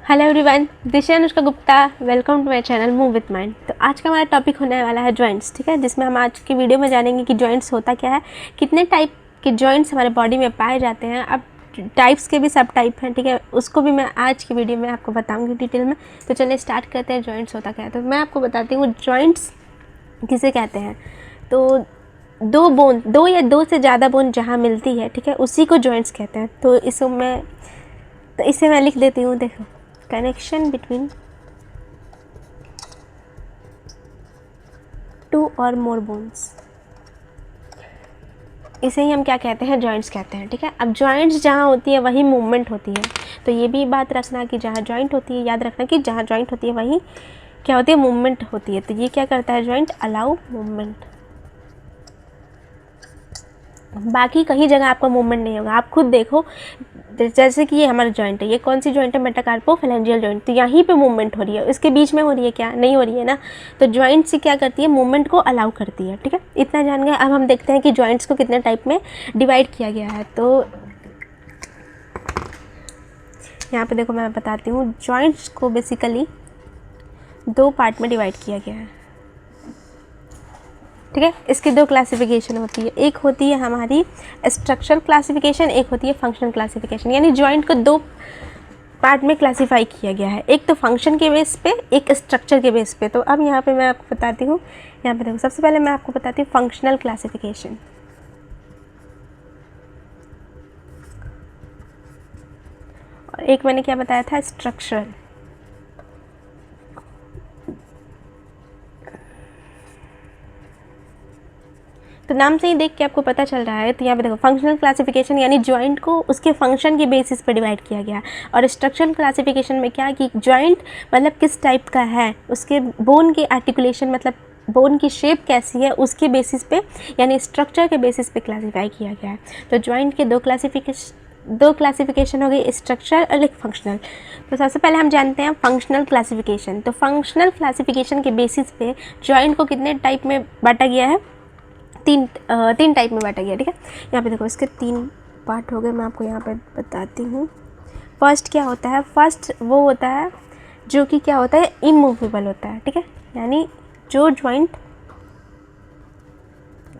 Hello everyone, this is Anushka Gupta. Welcome to my channel move with mind. तो आज का हमारा टॉपिक होने वाला है जॉइंट्स, ठीक है, जिसमें हम आज की वीडियो में जानेंगे कि जॉइंट्स होता क्या है, कितने टाइप के जॉइंट्स हमारे बॉडी में पाए जाते हैं। अब टाइप्स के भी सब टाइप हैं, ठीक है, उसको भी मैं आज की वीडियो में आपको बताऊँगी डिटेल में। तो चलिए स्टार्ट करते हैं, जॉइंट्स होता क्या है। तो मैं आपको बताती हूँ जॉइंट्स किसे कहते हैं। तो दो या दो से ज़्यादा बोन जहाँ मिलती है, ठीक है, उसी को जॉइंट्स कहते हैं। तो इसे मैं लिख देती हूँ, देखो, कनेक्शन बिटवीन टू और मोर बोन्स, इसे ही हम क्या कहते हैं, जॉइंट्स कहते हैं, ठीक है। अब जॉइंट्स जहाँ होती है वहीं मूवमेंट होती है। तो ये भी बात रखना कि जहाँ जॉइंट होती है, याद रखना कि जहाँ जॉइंट होती है वहीं क्या होती है, मूवमेंट होती है। तो ये क्या करता है, जॉइंट अलाउ मूवमेंट। बाकी कहीं जगह आपका मूवमेंट नहीं होगा। आप खुद देखो, जैसे कि ये हमारा जॉइंट है, ये कौन सी जॉइंट है, मेटाकार्पोफैलेंजियल जॉइंट। तो यहीं पे मूवमेंट हो रही है, इसके बीच में हो रही है क्या, नहीं हो रही है ना। तो जॉइंट से क्या करती है, मूवमेंट को अलाउ करती है, ठीक है। इतना जान गए। अब हम देखते हैं कि जॉइंट्स को कितने टाइप में डिवाइड किया गया है। तो यहाँ पे देखो, मैं बताती हूँ, जॉइंट्स को बेसिकली दो पार्ट में डिवाइड किया गया है, ठीक है। इसकी दो क्लासिफिकेशन होती है, एक होती है हमारी स्ट्रक्चरल क्लासिफिकेशन, एक होती है फंक्शनल क्लासिफिकेशन। यानी जॉइंट को दो पार्ट में क्लासिफाई किया गया है, एक तो फंक्शन के बेस पे, एक स्ट्रक्चर के बेस पे। तो अब यहाँ पे मैं आपको बताती हूँ, यहाँ पे देखो, सबसे पहले मैं आपको बताती हूँ फंक्शनल क्लासिफिकेशन। और एक मैंने क्या बताया था, स्ट्रक्चरल। तो नाम से ही देख के आपको पता चल रहा है। तो यहाँ पे देखो, फंक्शनल क्लासिफिकेशन यानी जॉइंट को उसके फंक्शन के बेसिस पे डिवाइड किया गया। और स्ट्रक्चरल क्लासिफिकेशन में क्या कि जॉइंट मतलब किस टाइप का है, उसके बोन के आर्टिकुलेशन मतलब बोन की शेप कैसी है, उसके बेसिस पे यानी स्ट्रक्चर के बेसिस पे क्लासीफाई किया गया है। तो जॉइंट के दो क्लासिफिकेशन हो गई, स्ट्रक्चर और एक फंक्शनल। तो सबसे पहले हम जानते हैं फंक्शनल क्लासिफिकेशन। तो फंक्शनल क्लासिफिकेशन के बेसिस पे जॉइंट को कितने टाइप में बांटा गया है, तीन टाइप में बांटा गया, ठीक है। यहाँ पे देखो, इसके तीन पार्ट हो गए, मैं आपको यहाँ पे बताती हूँ। फर्स्ट क्या होता है, फर्स्ट वो होता है जो कि क्या होता है, इमूवेबल होता है, ठीक है, यानी जो जॉइंट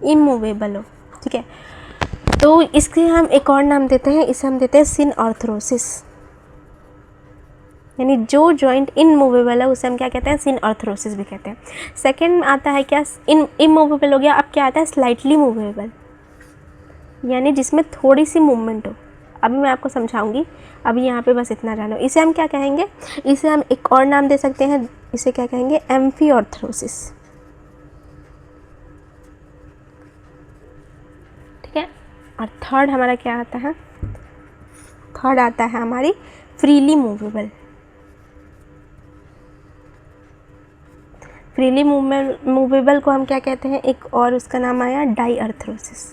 इमूवेबल हो, ठीक है। तो इसके हम एक और नाम देते हैं, इसे हम देते हैं सिनऑर्थरोसिस। यानी जो जॉइंट इनमूवेबल है उसे हम क्या कहते हैं, सिनऑर्थरोसिस भी कहते हैं। सेकंड आता है क्या, इमूवेबल हो गया। अब क्या आता है, स्लाइटली मूवेबल, यानी जिसमें थोड़ी सी मूवमेंट हो। अभी मैं आपको समझाऊंगी, अभी यहाँ पे बस इतना जानो। इसे हम क्या कहेंगे, इसे हम एक और नाम दे सकते हैं, इसे क्या कहेंगे, एम्फीऑर्थरोसिस, ठीक है। और थर्ड हमारा क्या आता है, थर्ड आता है हमारी फ्रीली मूवेबल। फ्रीली मूवेबल को हम क्या कहते हैं, एक और उसका नाम आया डाईअर्थरोसिस,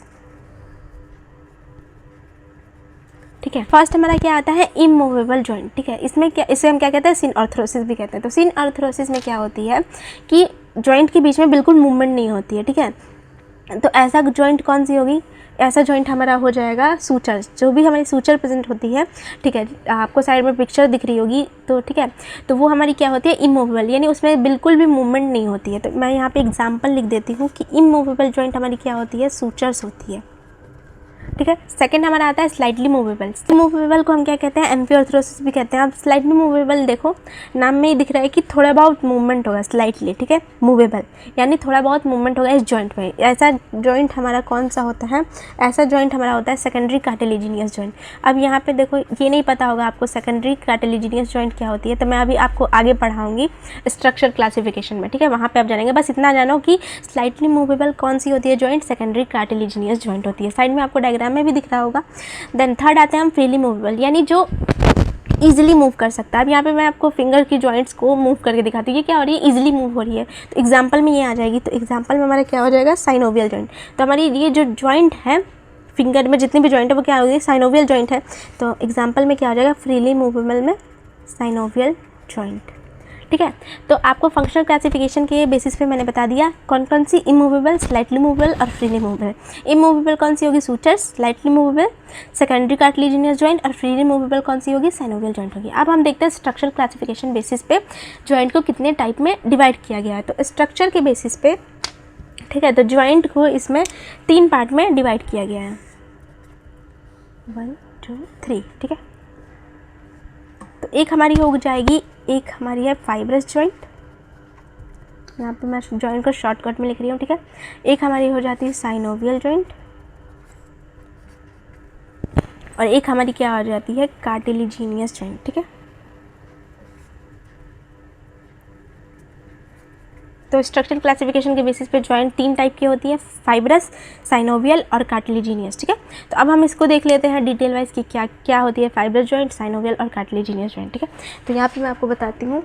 ठीक है। फर्स्ट हमारा क्या आता है, इमूवेबल जॉइंट, ठीक है। इसमें क्या, इसे हम क्या कहते हैं, सिनऑर्थरोसिस भी कहते हैं। तो सिनऑर्थरोसिस में क्या होती है कि जॉइंट के बीच में बिल्कुल मूवमेंट नहीं होती है, ठीक है। तो ऐसा जॉइंट कौन सी होगी, ऐसा जॉइंट हमारा हो जाएगा सूचर, जो भी हमारी सूचर प्रेजेंट होती है, ठीक है। आपको साइड में पिक्चर दिख रही होगी, तो ठीक है, तो वो हमारी क्या होती है, इमूवेबल, यानी उसमें बिल्कुल भी मूवमेंट नहीं होती है। तो मैं यहाँ पे एग्जांपल लिख देती हूँ कि इमूवेबल जॉइंट हमारी क्या होती है, सूचर्स होती है, ठीक है। सेकंड हमारा आता है स्लाइटली मूवेबल। मूवेबल को हम क्या कहते हैं, एम्फीऑर्थरोसिस भी कहते हैं। अब स्लाइटली मूवेबल देखो, नाम में ही दिख रहा है कि थोड़ा बहुत मूवमेंट होगा, स्लाइटली, ठीक है, मूवेबल यानी थोड़ा बहुत मूवमेंट होगा इस जॉइंट में। ऐसा जॉइंट हमारा कौन सा होता है, ऐसा जॉइंट हमारा होता है सेकेंडरी कार्टिलेजिनियस जॉइंट। अब यहाँ पे देखो, ये नहीं पता होगा आपको सेकेंडरी कार्टिलेजिनियस जॉइंट क्या होती है, तो मैं अभी आपको आगे पढ़ाऊँगी स्ट्रक्चर क्लासिफिकेशन में, ठीक है, वहाँ पर आप जानेंगे। बस इतना जानो कि स्लाइटली मूवेबल कौन सी होती है जॉइंट, सेकेंडरी कार्टिलेजिनियस जॉइंट होती है। साइड में आपको डायग्राम में भी दिख रहा होगा। देन थर्ड आते हैं हम फ्रीली मूवेबल, यानी जो ईजिली मूव कर सकता है। अब यहाँ पे मैं आपको फिंगर की जॉइंट्स को मूव करके दिखाती हूँ, ये क्या हो रही है, ईजिली मूव हो रही है। तो एग्जांपल में ये आ जाएगी। तो एग्जांपल में हमारा क्या हो जाएगा, साइनोवियल जॉइंट। तो हमारी ये जो जॉइंट है फिंगर में, जितनी भी जॉइंट है वो क्या होगी, साइनोवियल जॉइंट है। तो एग्जाम्पल में क्या हो जाएगा, फ्रीली मूवेबल में साइनोवियल जॉइंट, ठीक है। तो आपको फंक्शनल क्लासिफिकेशन के बेसिस पे मैंने बता दिया कौन कौन सी इमूवेबल, स्लाइटली मूवेबल और फ्रीली मूवेबल। इमूवेबल कौन सी होगी, sutures, slightly movable secondary cartilaginous joint, और फ्रीली मूवेबल कौन सी होगी, साइनोवियल जॉइंट होगी। अब हम देखते हैं स्ट्रक्चरल क्लासिफिकेशन बेसिस पे जॉइंट को कितने टाइप में डिवाइड किया गया है। तो स्ट्रक्चर के बेसिस पे, ठीक है, तो जॉइंट को इसमें 3 पार्ट में डिवाइड किया गया है, 1 2 3, ठीक है। तो एक हमारी हो जाएगी, एक हमारी है फाइब्रस जॉइंट, यहाँ पे मैं जॉइंट को शॉर्टकट में लिख रही हूँ, ठीक है। एक हमारी हो जाती है साइनोवियल जॉइंट, और एक हमारी क्या हो जाती है, कार्टिलेजिनियस जॉइंट, ठीक है। तो स्ट्रक्चरल क्लासिफिकेशन के बेसिस पे जॉइंट 3 टाइप की होती है, फाइब्रस, साइनोवियल और कार्टिलेजिनियस, ठीक है। तो अब हम इसको देख लेते हैं डिटेल वाइज कि क्या क्या होती है फाइब्रस जॉइंट, साइनोवियल और कार्टिलेजिनियस जॉइंट, ठीक है। तो यहाँ पे मैं आपको बताती हूँ,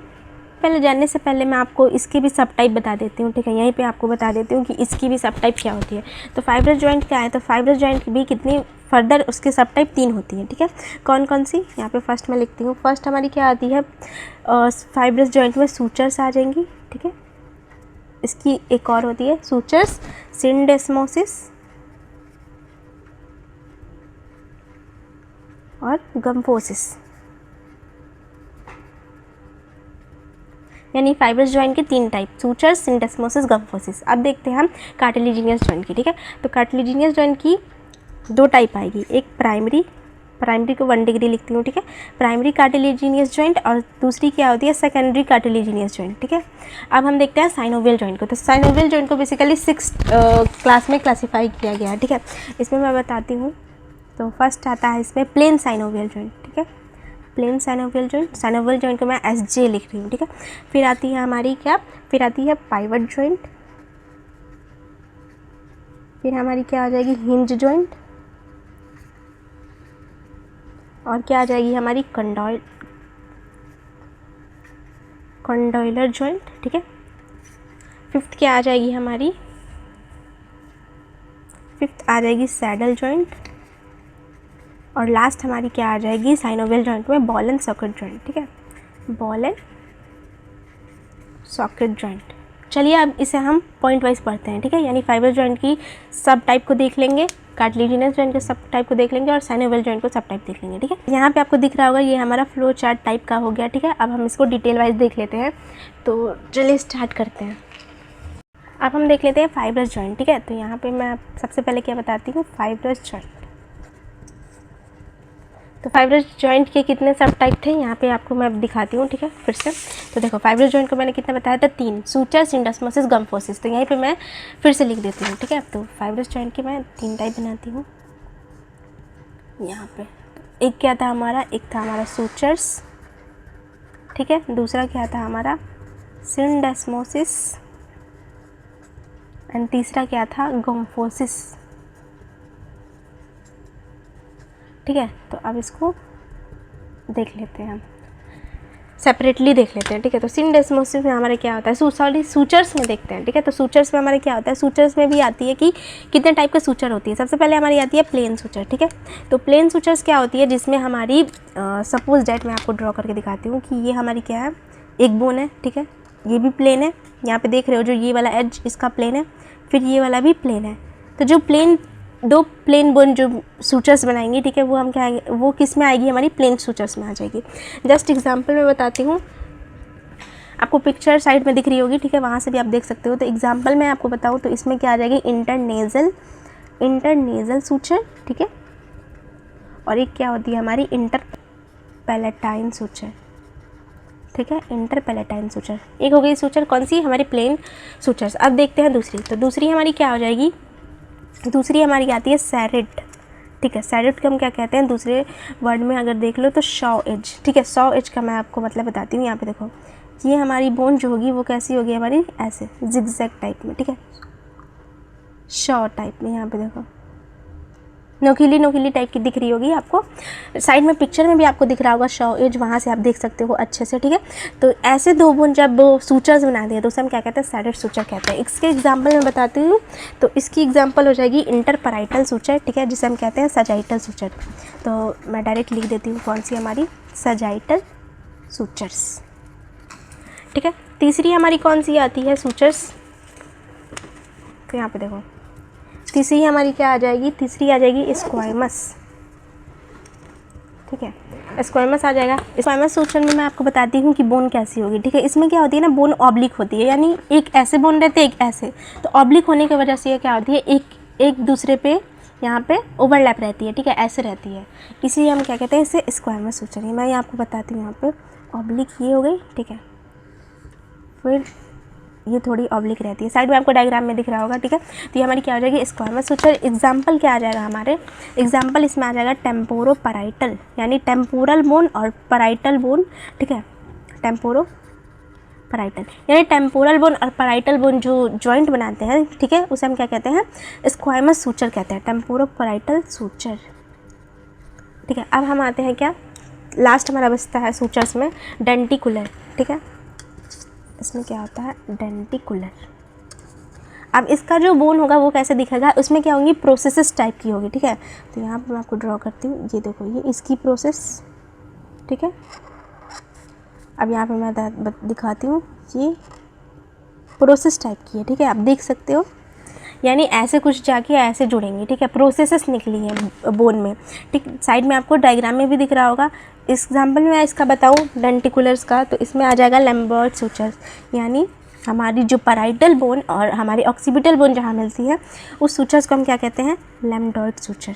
पहले जानने से पहले मैं आपको इसकी भी सब टाइप बता देती हूँ, ठीक है। यहीं पे आपको बता देती हूँ कि इसकी भी सब टाइप क्या होती है। तो फाइब्रस जॉइंट क्या है, तो फाइब्रस जॉइंट भी कितनी फर्दर उसके सब टाइप 3 होती है, ठीक है। कौन कौन सी, यहाँ पे फर्स्ट मैं लिखती हूँ। फर्स्ट हमारी क्या आती है, फाइब्रस जॉइंट में सूचर्स आ जाएंगी, ठीक है। इसकी एक और होती है सूचर्स, सिंडेस्मोसिस और गम्फोसिस, यानी फाइब्रस जॉइंट के 3 टाइप, सूचर्स, सिंडेस्मोसिस, गम्फोसिस। अब देखते हैं हम कार्टिलेजिनियस जॉइंट की, ठीक है। तो कार्टिलेजिनियस जॉइंट की 2 टाइप आएगी, एक प्राइमरी को 1 डिग्री लिखती हूँ, ठीक है, प्राइमरी कार्टिलेजिनियस जॉइंट, और दूसरी क्या होती है, सेकेंडरी कार्टिलेजिनियस जॉइंट, ठीक है। अब हम देखते हैं साइनोवियल जॉइंट को। तो साइनोवियल जॉइंट को बेसिकली 6 क्लास में क्लासीफाई किया गया है, ठीक है। इसमें मैं बताती हूँ। तो फर्स्ट आता है इसमें प्लेन साइनोवियल जॉइंट, ठीक है, plane synovial joint. Synovial joint को मैं SJ लिख रही हूँ, ठीक है। फिर आती है हमारी क्या, फिर आती है पाइवट जॉइंट, फिर हमारी क्या आ जाएगी, हिंज जॉइंट, और क्या आ जाएगी हमारी कंडोइलर जॉइंट, ठीक है। फिफ्थ क्या आ जाएगी हमारी, फिफ्थ आ जाएगी सैडल जॉइंट, और लास्ट हमारी क्या आ जाएगी साइनोवियल जॉइंट में, बॉल एंड सॉकेट जॉइंट, ठीक है, बॉल एंड सॉकेट जॉइंट। चलिए अब इसे हम पॉइंट वाइज पढ़ते हैं, ठीक है। यानी फाइबर जॉइंट की सब टाइप को देख लेंगे, कार्टिलेजिनस जॉइंट के सब टाइप को देख लेंगे, और साइनोवियल जॉइंट को सब टाइप देख लेंगे, ठीक है। यहाँ पे आपको दिख रहा होगा ये हमारा फ्लो चार्ट टाइप का हो गया, ठीक है। अब हम इसको डिटेल वाइज देख लेते हैं। तो चलिए स्टार्ट करते हैं। अब हम देख लेते हैं फाइब्रस जॉइंट, ठीक है। तो यहाँ पे मैं सबसे पहले क्या बताती हूँ, फाइब्रस जॉइंट। तो फाइब्रस जॉइंट के कितने सब टाइप थे यहाँ पे आपको मैं दिखाती हूँ, ठीक है, फिर से। तो देखो फाइब्रस जॉइंट को मैंने कितना बताया था, 3, सूचर, सिंडेस्मोसिस, गम्फोसिस। तो यहीं पे मैं फिर से लिख देती हूँ, ठीक है। तो फाइब्रस जॉइंट की मैं 3 टाइप बनाती हूँ यहाँ पे। तो एक क्या था हमारा, एक था हमारा सूचर्स, ठीक है, दूसरा क्या था हमारा सिंडेस्मोसिस, एंड तीसरा क्या था गम्फोसिस, ठीक है। तो अब इसको देख लेते हैं हम, सेपरेटली देख लेते हैं, ठीक है। तो सिंडेस्मोसिस में हमारे क्या होता है, सूचर्स में देखते हैं, ठीक है। तो सूचर्स में हमारे क्या होता है, सूचर्स में भी आती है कि कितने टाइप का सूचर होती है। सबसे पहले हमारी आती है प्लेन सूचर, ठीक है। तो प्लेन सूचर्स क्या होती है, जिसमें हमारी सपोज डेट मैं आपको ड्रॉ करके दिखाती हूँ कि ये हमारी क्या है, एक बोन है, ठीक है, ये भी प्लेन है, यहाँ पे देख रहे हो जो ये वाला एज इसका प्लेन है, फिर ये वाला भी प्लेन है। तो जो प्लेन 2 प्लेन बोन जो सूचर्स बनाएंगे, ठीक है, वो हम क्या आएंगे, वो किस में आएगी, हमारी प्लेन सूचर्स में आ जाएगी। जस्ट एग्जांपल में बताती हूँ, आपको पिक्चर साइड में दिख रही होगी, ठीक है, वहाँ से भी आप देख सकते हो। तो एग्जांपल मैं आपको बताऊँ तो इसमें क्या आ जाएगी, इंटरनेज़ल सूचर, ठीक है, और एक क्या होती है हमारी इंटरपैलेटाइन सूचर, ठीक है, इंटरपैलेटाइन सूचर। एक हो गई सूचर कौन सी, हमारी प्लेन सूचर्स। अब देखते हैं दूसरी। तो दूसरी हमारी क्या हो जाएगी, दूसरी हमारी आती है सैरिड, ठीक है। सैरिड को हम क्या कहते हैं, दूसरे वर्ड में अगर देख लो तो शॉ एज, ठीक है। शॉ एज का मैं आपको मतलब बताती हूँ। यहाँ पे देखो ये हमारी बोन जो होगी वो कैसी होगी हमारी, ऐसे जिगजैग टाइप में, ठीक है, शॉ टाइप में। यहाँ पे देखो नोकीली टाइप की दिख रही होगी आपको, साइड में पिक्चर में भी आपको दिख रहा होगा शॉ एज, वहाँ से आप देख सकते हो अच्छे से, ठीक है। तो ऐसे 2 बोन जब सूचर्स बना दिए तो उसे हम क्या कहते हैं, सैरिड सूचर कहते हैं। इसके एग्जांपल मैं बताती हूँ। तो इसकी एग्जांपल हो जाएगी इंटरपैराइटल सूचर, ठीक है, जिसे हम कहते हैं सजाइटल सूचर। तो मैं डायरेक्ट लिख देती हूँ कौन सी हमारी, सजाइटल सूचर्स, ठीक है। तीसरी हमारी कौन सी आती है सूचर्स, तो यहाँ पे देखो तीसरी हमारी क्या आ जाएगी, तीसरी आ जाएगी स्क्वायमस। ठीक है, स्क्वायमस आ जाएगा। स्क्वायमस सूचर में मैं आपको बताती हूँ कि बोन कैसी होगी। ठीक है, इसमें क्या होती है ना, बोन ऑब्लिक होती है, यानी एक ऐसे बोन रहते हैं एक ऐसे, तो ऑब्लिक होने की वजह से ये क्या होती है, एक दूसरे पे यहाँ पे ओवरलैप रहती है। ठीक है, ऐसे रहती है, इसीलिए हम क्या कहते हैं इसे स्क्वायमस सूचर है। मैं ये आपको बताती हूँ, यहाँ पे ऑब्लिक ये हो गई। ठीक है, फिर ये थोड़ी ऑब्लिक रहती है, साइड में आपको डायग्राम में दिख रहा होगा। ठीक है, तो ये हमारी क्या हो जाएगी स्क्वायमस सूचर। एग्जाम्पल क्या आ जाएगा हमारे, एग्जाम्पल इसमें आ जाएगा टेम्पोरो पैराइटल, यानी टेम्पोरल बोन और पैराइटल बोन। ठीक है, टेम्पोरो पैराइटल यानी टेम्पोरल बोन और पैराइटल बोन जो जॉइंट बनाते हैं। ठीक है, उसे हम क्या कहते हैं, स्क्वायमस सूचर कहते हैं, टेम्पोरो पैराइटल सूचर। ठीक है, अब हम आते हैं क्या, लास्ट हमारा बचता है सूचर्स में डेंटिकुलर। ठीक है, इसमें क्या होता है डेंटिकुलर। अब इसका जो बोन होगा वो कैसे दिखेगा, उसमें क्या होंगी, प्रोसेसेस टाइप की होगी। ठीक है, तो यहाँ पर मैं आपको ड्रॉ करती हूँ, ये देखो ये इसकी प्रोसेस। ठीक है, अब यहाँ पे मैं दिखाती हूँ, ये प्रोसेस टाइप की है। ठीक है, आप देख सकते हो, यानी ऐसे कुछ जाके ऐसे जुड़ेंगे। ठीक है, प्रोसेसेस निकली हैं बोन में। ठीक, साइड में आपको डायग्राम में भी दिख रहा होगा। इस एग्जाम्पल में मैं इसका बताऊँ डेंटिकुलर्स का, तो इसमें आ जाएगा लैम्बर्ट सूचर्स, यानी हमारी जो पैराइटल बोन और हमारी ऑक्सीपिटल बोन जहाँ मिलती है उस सूचर्स को हम क्या कहते हैं, लैम्बर्ट सूचर।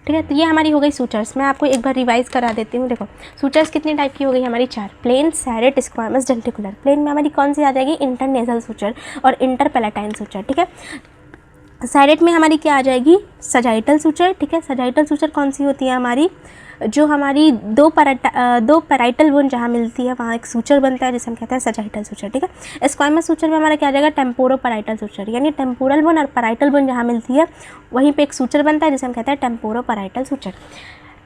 ठीक है, तो ये हमारी हो गई सूचर्स। मैं आपको एक बार रिवाइज करा देती हूँ। देखो सूचर्स कितनी टाइप की हो गई हमारी, 4, प्लेन, सैरेट, स्क्वायमस, डेंटिकुलर। प्लेन में हमारी कौन सी आ जाएगी, इंटरनेजल सूचर और इंटरपेलेटाइन सूचर। ठीक है, सैरेट में हमारी क्या आ जाएगी, सजाइटल सूचर। ठीक है, सजाइटल सूचर कौन सी होती है हमारी, जो हमारी दो पैराइटल बोन जहाँ मिलती है वहाँ एक सूचर बनता है जिसे हम कहते हैं सजाइटल सूचर। ठीक है, स्क्वायमस सूचर में हमारा क्या आ जाएगा, टेम्पोरो पैराइटल सूचर, यानी टेम्पोरल बोन और पैराइटल बोन जहाँ मिलती है वहीं पे एक सूचर बनता है जिसे हम कहते हैं टेम्पोरो पैराइटल सूचर।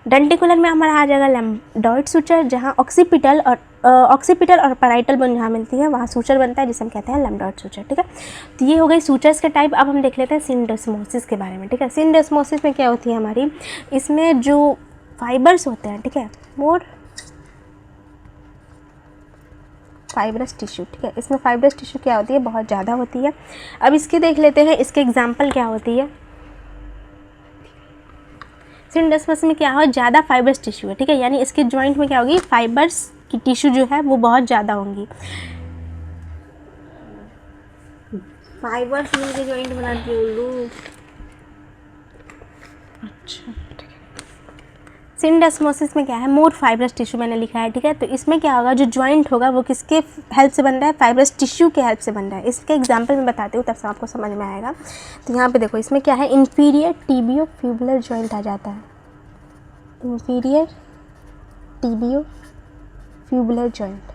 डेंटिकुलर में हमारा आ जाएगा लैम्बर्ट सूचर, जहाँ ऑक्सीपिटल और पैराइटल बोन जहाँ मिलती है वहाँ सूचर बनता है जिसे हम कहते हैं लैम्बर्ट सूचर। ठीक है, तो ये हो गई सूचर्स के टाइप। अब हम देख लेते हैं सिंडेस्मोसिस के बारे में। ठीक है, सिंडेस्मोसिस में क्या होती है हमारी, इसमें जो फाइबर्स होते हैं, ठीक है, मोर फाइब्रस टिश्यू। ठीक है, इसमें फाइब्रस टिश्यू क्या होती है, बहुत ज़्यादा होती है। अब इसके देख लेते हैं, इसके एग्जाम्पल क्या होती है। सिंडेस्मोसिस में क्या हो, ज़्यादा फाइब्रस टिश्यू है। ठीक है, यानी इसके जॉइंट में क्या होगी, फाइबर्स की टिश्यू जो है वो बहुत ज़्यादा होंगी। फाइबर्स मिलकर जॉइंट बनाती है उल्लू। अच्छा, सिंडेस्मोसिस में क्या है, मोर फाइब्रस टिश्यू मैंने लिखा है। ठीक है, तो इसमें क्या होगा, जो जॉइंट होगा वो किसके हेल्प से बन रहा है, फाइब्रस टिश्यू के हेल्प से बन रहा है। इसके एग्जांपल में बताती हूँ तब से आपको समझ में आएगा। तो यहाँ पे देखो इसमें क्या है, इंफीरियर टिबियो फ्यूबुलर जॉइंट आ जाता है, इंफीरियर टिबियो फ्यूबुलर जॉइंट।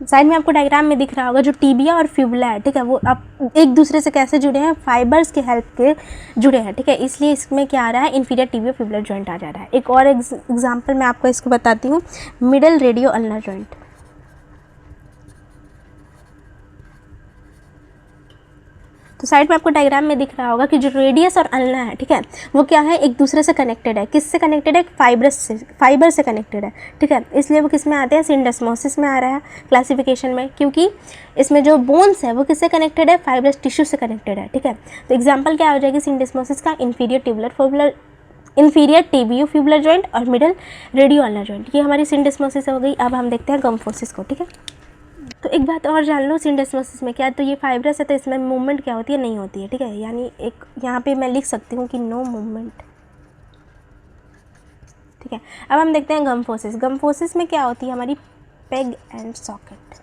साइड में आपको डायग्राम में दिख रहा होगा, जो टिबिया और फ्यूबुला है, ठीक है, वो अब एक दूसरे से कैसे जुड़े हैं, फाइबर्स के हेल्प के जुड़े हैं। ठीक है, इसलिए इसमें क्या आ रहा है, इंफीरियर टिबियो फ्यूबुलर जॉइंट आ जा रहा है। एक और एग्जांपल मैं आपको इसको बताती हूँ, मिडल रेडियो अल्नर जॉइंट। तो साइड में आपको डायग्राम में दिख रहा होगा कि जो रेडियस और अल्ना है, ठीक है, वो क्या है, एक दूसरे से कनेक्टेड है। किससे कनेक्टेड है, फाइबर से कनेक्टेड है। ठीक है, इसलिए वो किस में आते हैं, सिंडेस्मोसिस में आ रहा है क्लासिफिकेशन में, क्योंकि इसमें जो बोन्स है वो किससे कनेक्टेड है, फाइब्रस टिश्यू से कनेक्टेड है। ठीक है, तो एग्जाम्पल क्या हो जाएगी सिंडेस्मोसिस का, इंफीरियर टिबियो फ्यूबुलर जॉइंट और मिडल रेडियो अल्नर जॉइंट। ये हमारी सिंडेस्मोसिस हो गई। अब हम देखते हैं गम्फोसिस को। ठीक है, तो एक बात और जान लो, सिंडेस्मोसिस में क्या, तो ये फाइब्रस है तो इसमें मूवमेंट क्या होती है, नहीं होती है। ठीक है, यानी एक यहाँ पे मैं लिख सकती हूँ कि नो मूवमेंट। ठीक है, अब हम देखते हैं गम्फोसिस। गम्फोसिस में क्या होती है हमारी, पेग एंड सॉकेट,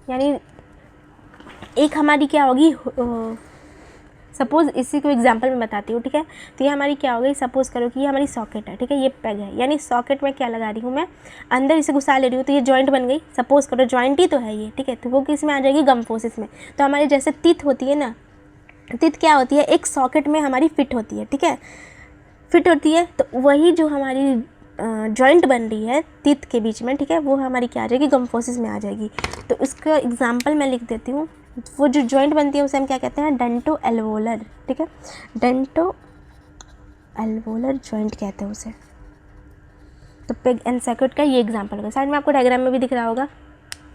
यानी एक हमारी क्या होगी, सपोज़ इसी को एग्जांपल में बताती हूँ। ठीक है, तो ये हमारी क्या हो गई, सपोज़ करो कि ये हमारी सॉकेट है। ठीक है, ये पेग है, यानी सॉकेट में क्या लगा रही हूँ मैं, अंदर इसे घुसा ले रही हूँ, तो ये जॉइंट बन गई। सपोज़ करो जॉइंट ही तो है ये। ठीक है, तो वो किस में आ जाएगी, गम्फोसिस में। तो हमारी जैसे तित होती है ना, तित क्या होती है, एक सॉकेट में हमारी फिट होती है। ठीक है, फिट होती है, तो वही जो हमारी जॉइंट बन रही है तित के बीच में, ठीक है, वो हमारी क्या आ जाएगी, गम्फोसिस में आ जाएगी। तो इसका एग्जाम्पल मैं लिख देती हूँ। वो जो जॉइंट बनती है उसे हम क्या कहते हैं, डेंटो एल्वोलर। ठीक है, डेंटो अल्वोलर जॉइंट कहते हैं उसे। तो पिग एंड सैक्रेट का ये एग्जांपल होगा। साइड में आपको डायग्राम में भी दिख रहा होगा।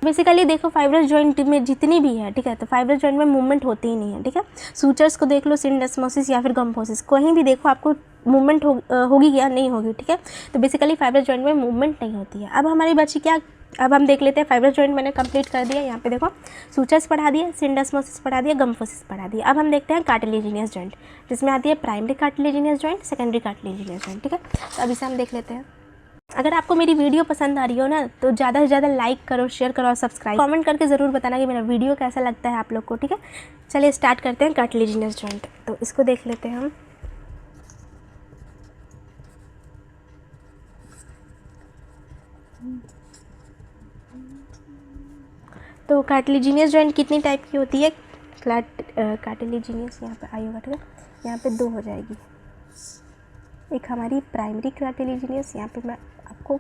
बेसिकली देखो फाइब्रस जॉइंट में जितनी भी है, ठीक है, तो फाइब्रस जॉइंट में मूवमेंट होती ही नहीं है, ठीक है। सूचर्स को देख लो, सिंडेस्मोसिस या फिर गम्फोसिस, कहीं भी देखो आपको मूवमेंट होगी या नहीं होगी, ठीक है। तो बेसिकली फाइब्रस जॉइंट में मूवमेंट नहीं होती है। अब हमारी बची क्या, अब हम देख लेते हैं। फाइब्रस जॉइंट मैंने कंप्लीट कर दिया। यहाँ पे देखो सूचर्स पढ़ा दिया, सिंडेस्मोसिस पढ़ा दिया, गम्फोसिस पढ़ा दिया। अब हम देखते हैं कार्टिलेजिनियस जॉइंट, जिसमें आती है primary cartilaginous joint, secondary cartilaginous joint, ठीक है। तो अब इसे हम देख लेते हैं। अगर आपको मेरी वीडियो पसंद आ रही हो ना, तो ज़्यादा से ज़्यादा लाइक करो, शेयर करो और सब्सक्राइब, कमेंट करके ज़रूर बताना कि मेरा वीडियो कैसा लगता है आप लोग को, ठीक है। चलिए स्टार्ट करते हैं कार्टिलेजिनस जॉइंट। तो इसको देख लेते हैं हम। तो कार्टिलेजिनियस जॉइंट कितनी टाइप की होती है? कार्टिलेजिनियस यहाँ पे आई होगा, ठीक है। यहाँ पे 2 हो जाएगी। एक हमारी प्राइमरी कार्टिलेजिनियस, यहाँ पे मैं आपको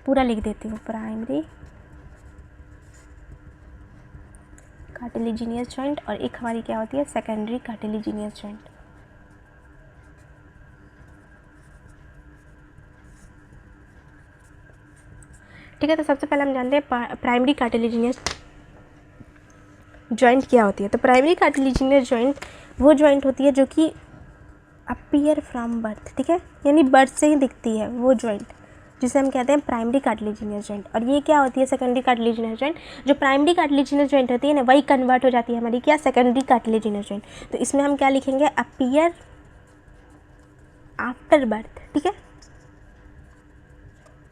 पूरा लिख देती हूँ, प्राइमरी कार्टिलेजिनियस जॉइंट, और एक हमारी क्या होती है, सेकेंडरी कार्टिलेजिनियस जॉइंट। ठीक है। तो सबसे पहले हम जानते हैं प्राइमरी कार्टिलेजिनियस जॉइंट क्या होती है। तो प्राइमरी कार्टिलेजिनियस जॉइंट वो जॉइंट होती है जो कि अपीयर फ्रॉम बर्थ, ठीक है, यानी बर्थ से ही दिखती है वो जॉइंट, जिसे हम कहते हैं प्राइमरी कार्टिलेजिनियस जॉइंट। और ये क्या होती है, सेकेंडरी कार्टिलेजिनियस जॉइंट। जो प्राइमरी कार्टिलेजिनियस जॉइंट होती है ना, वही कन्वर्ट हो जाती है हमारी क्या, सेकेंडरी कार्टिलेजिनियस जॉइंट। तो इसमें हम क्या लिखेंगे, अपीयर आफ्टर बर्थ, ठीक है,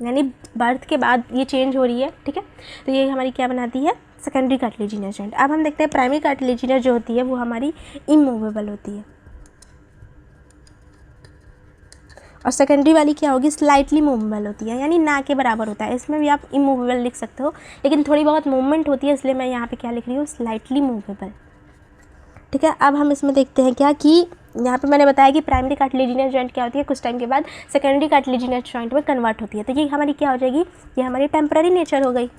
यानी बर्थ के बाद ये चेंज हो रही है, ठीक है। तो ये हमारी क्या बनाती है, सेकेंडरी कार्टिलेजिनियस जॉइंट। अब हम देखते हैं प्राइमरी कार्टिलेजिनियस जो होती है वो हमारी इमूवेबल होती है, और सेकेंडरी वाली क्या होगी, स्लाइटली मूवेबल होती है, यानी ना के बराबर होता है। इसमें भी आप इमूवेबल लिख सकते हो, लेकिन थोड़ी बहुत मूवमेंट होती है, इसलिए मैं यहाँ पे क्या लिख रही हूँ, स्लाइटली मूवेबल, ठीक है। अब हम इसमें देखते हैं क्या कि यहाँ पे मैंने बताया कि प्राइमरी कार्टिलेजिनियस जॉइंट क्या होती है, कुछ टाइम के बाद सेकेंडरी कार्टिलेजिनियस जॉइंट में कन्वर्ट होती है। तो ये हमारी क्या हो जाएगी, ये हमारी टेम्पररी नेचर हो गई,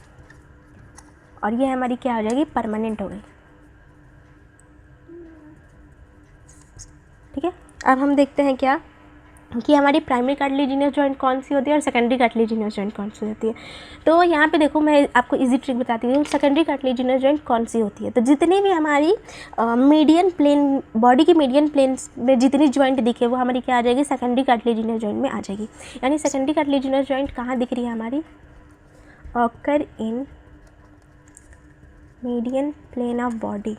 और ये हमारी क्या हो जाएगी, परमानेंट हो गई, ठीक है। अब हम देखते हैं क्या कि हमारी प्राइमरी कार्टिलेजिनियस जॉइंट कौन सी होती है और सेकेंडरी कार्टिलेजिनियस जॉइंट कौन सी होती है। तो यहाँ पे देखो मैं आपको इजी ट्रिक बताती हूँ, सेकेंडरी कार्टिलेजिनियस जॉइंट कौन सी होती है। तो जितनी भी हमारी मीडियन प्लेन, बॉडी की मीडियन प्लेन में जितनी जॉइंट दिखे वो हमारी क्या आ जाएगी, सेकेंडरी कार्टिलेजिनियस जॉइंट में आ जाएगी। यानी सेकेंडरी कार्टिलेजिनियस जॉइंट कहाँ दिख रही है हमारी, occur in median plane of body,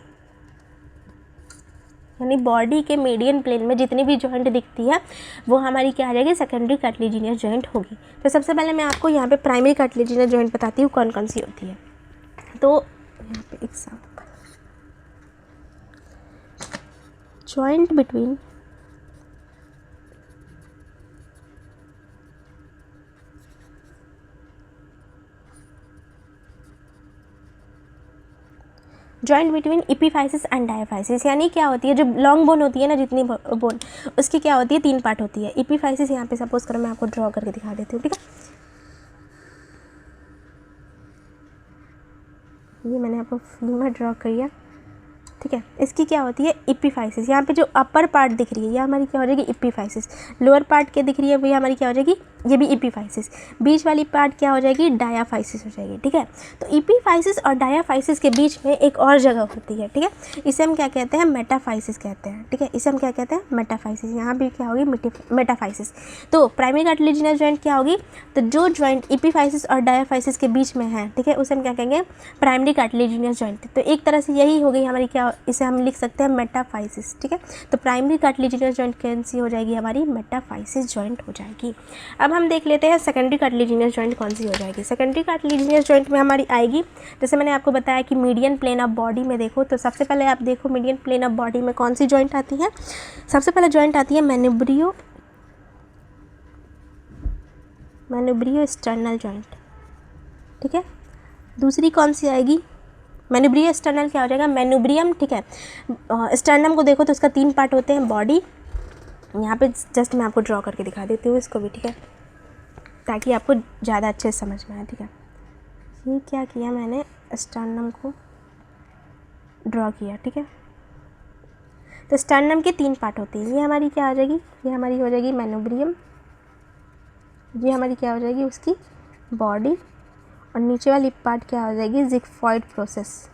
यानी बॉडी के मीडियन प्लेन में जितनी भी जॉइंट दिखती है वो हमारी क्या आ जाएगी, सेकेंडरी कार्टिलेजिनियस जॉइंट होगी। तो सबसे पहले मैं आपको यहाँ पे प्राइमरी कार्टिलेजिनियस जॉइंट बताती हूँ कौन कौन सी होती है। तो यहाँ पे example, joint between joint between epiphysis and diaphysis, यानी क्या होती है, जो लॉन्ग बोन होती है ना, जितनी बोन, उसकी क्या होती है, 3 पार्ट होती है। एपिफाइसिस यहाँ पे सपोज करो मैं आपको ड्रॉ करके दिखा देती हूँ, ठीक है। ये मैंने आपको फीमर ड्रॉ किया, ठीक है। इसकी क्या होती है, एपिफाइसिस। यहाँ पे जो अपर पार्ट दिख रही है ये हमारी क्या हो जाएगी, एपिफाइसिस। लोअर पार्ट क्या दिख रही है, वो हमारी क्या हो जाएगी, ये भी एपिफाइसिस। बीच वाली पार्ट क्या हो जाएगी, डायाफाइसिस हो जाएगी, ठीक है। तो एपिफाइसिस और डायाफाइसिस के बीच में एक और जगह होती है, ठीक है, इसे हम क्या कहते हैं, मेटाफाइसिस कहते हैं, ठीक है। इसे हम क्या कहते हैं, मेटाफाइसिस। यहाँ भी क्या होगी, मेटाफाइसिस। तो प्राइमरी कार्टिलेजिनस जॉइंट क्या होगी, तो जो जॉइंट एपिफाइसिस और डायाफाइसिस के बीच में है, ठीक है, उसे हम क्या कहेंगे, प्राइमरी कार्टिलेजिनस जॉइंट। तो एक तरह से यही हो गई हमारी क्या, इसे हम लिख सकते हैं मेटाफाइसिस, ठीक है। तो प्राइमरी कार्टिलेजिनस जॉइंट कौन सी हो जाएगी, हमारी मेटाफाइसिस जॉइंट हो जाएगी। अब हम देख लेते हैं सेकेंडरी कार्टिलेजिनस जॉइंट कौन सी हो जाएगी। सेकेंडरी कार्टिलेजिनस जॉइंट में हमारी आएगी, जैसे मैंने आपको बताया कि मीडियन प्लेन ऑफ बॉडी में देखो, तो सबसे पहले आप देखो मीडियन प्लेन ऑफ बॉडी में कौन सी जॉइंट आती है। सबसे पहले जॉइंट आती है मैनुब्रियो स्टर्नल जॉइंट, ठीक है। दूसरी कौन सी आएगी, मैनुब्रियो स्टर्नल क्या हो जाएगा, मैनुब्रियम, ठीक है। स्टर्नम को देखो तो उसका 3 पार्ट होते हैं, बॉडी, यहाँ पे जस्ट मैं आपको ड्रॉ करके दिखा देती हूँ इसको भी, ठीक है, ताकि आपको ज़्यादा अच्छे से समझ में आए, ठीक है। ये क्या किया मैंने, स्टर्नम को ड्रॉ किया, ठीक है। तो स्टर्नम के 3 पार्ट होते हैं। ये हमारी क्या हो जाएगी, ये हमारी हो जाएगी मेनोब्रियम, ये हमारी क्या हो जाएगी उसकी बॉडी, और नीचे वाली पार्ट क्या हो जाएगी ज़िगफॉइड प्रोसेस।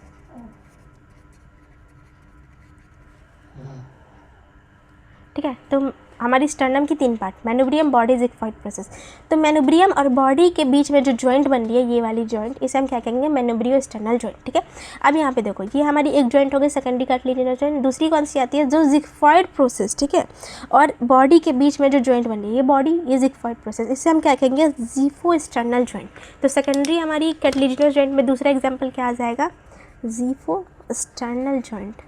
ठीक है, तो हमारी स्टर्नम की 3 पार्ट, मेनोब्रियम, बॉडी, ज़िगफॉइड प्रोसेस। तो मेनोब्रियम और बॉडी के बीच में जो जॉइंट बन रही है, ये वाली जॉइंट, इसे हम क्या कहेंगे मेनोब्रियो स्टर्नल जॉइंट। ठीक है, अब यहाँ पे देखो ये हमारी एक जॉइंट हो गई सेकेंडरी कार्टिलेजिनस जॉइंट, दूसरी कौन सी आती है जो ज़िगफॉइड प्रोसेस। ठीक है, और बॉडी के बीच में जो जॉइंट बन रही है, ये बॉडी, ये ज़िगफॉइड प्रोसेस, इसे हम क्या कहेंगे ज़िफो स्टर्नल जॉइंट। तो सेकेंडरी हमारी कार्टिलेजिनस जॉइंट में दूसरा एग्जाम्पल क्या आ जाएगा, ज़िफो स्टर्नल जॉइंट।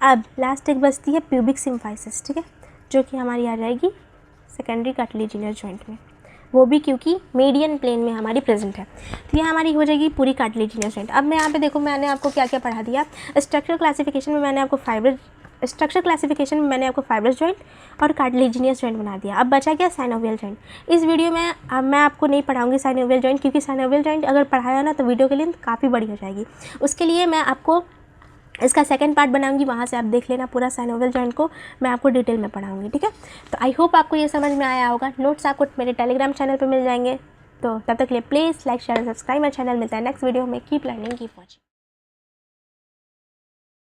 अब लास्ट एक बचती है प्यूबिक सिम्फाइसिस। ठीक है, जो कि हमारी आ जाएगी सेकेंडरी कार्टिलेजिनस जॉइंट में, वो भी क्योंकि मीडियन प्लेन में हमारी प्रेजेंट है। तो ये हमारी हो जाएगी पूरी कार्टिलेजिनस जॉइंट। अब मैं यहाँ पे देखो मैंने आपको क्या क्या पढ़ा दिया। स्ट्रक्चर क्लासिफिकेशन में मैंने आपको फाइब्रस जॉइंट और कार्टिलेजिनियस जॉइंट बना दिया। अब बचा क्या साइनोवियल जॉइंट। इस वीडियो में अब मैं आपको नहीं पढ़ाऊंगी साइनोवियल जॉइंट, क्योंकि साइनोवियल जॉइंट अगर पढ़ाया ना तो वीडियो की लेंथ काफ़ी बड़ी हो जाएगी। उसके लिए मैं आपको इसका सेकंड पार्ट बनाऊंगी, वहाँ से आप देख लेना पूरा साइनोवियल जॉइंट को मैं आपको डिटेल में पढ़ाऊंगी। ठीक है, तो आई होप आपको ये समझ में आया होगा। नोट्स आपको मेरे टेलीग्राम चैनल पे मिल जाएंगे। तो तब तक के लिए प्लीज़ लाइक शेयर सब्सक्राइब मेरा चैनल। मिलता है नेक्स्ट वीडियो में। Keep learning keep watching.